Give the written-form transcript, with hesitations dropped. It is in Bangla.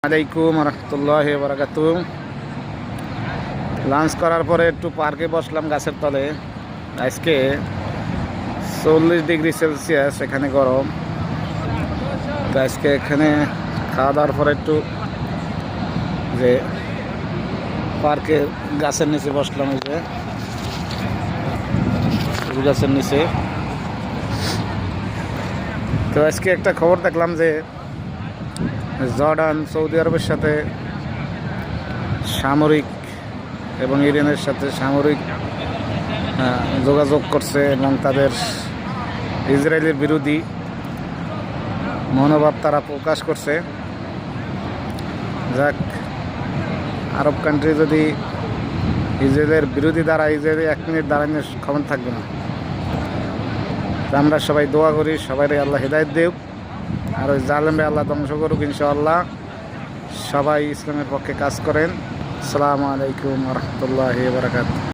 আলাইকুম রহমতুল্লাহি ওয়া বারাকাতুহু। লাঞ্চ করার পরে একটু পার্কে বসলাম গাছের তলে। আজকে 40 ডিগ্রি সেলসিয়াস, এখানে গরম। তো আজকে এখানে খাওয়া দাওয়ার পরে একটু যে পার্কে গাছের নিচে বসলাম, এই যে গাছের নিচে। তো আজকে একটা খবর দেখলাম যে জর্ডান সৌদি আরবের সাথে সামরিক এবং ইরানের সাথে সামরিক যোগাযোগ করছে এবং তাদের ইসরায়েলের বিরোধী মনোভাব তারা প্রকাশ করছে। যাক, আরব কান্ট্রি যদি ইসরায়েলের বিরোধী দ্বারা ইসরায়েলের 1 মিনিট দাঁড়ানোর ক্ষমতা থাকবে না। আমরা সবাই দোয়া করি, সবাই আল্লাহ হিদায়াত দেব, আর ওই জালেমরে আল্লাহ ধ্বংস করুক ইনশাআল্লাহ। সবাই ইসলামের পক্ষে কাজ করেন। আসসালামু আলাইকুম রহমতুল্লাহি ওয়া বারাকাতুহু।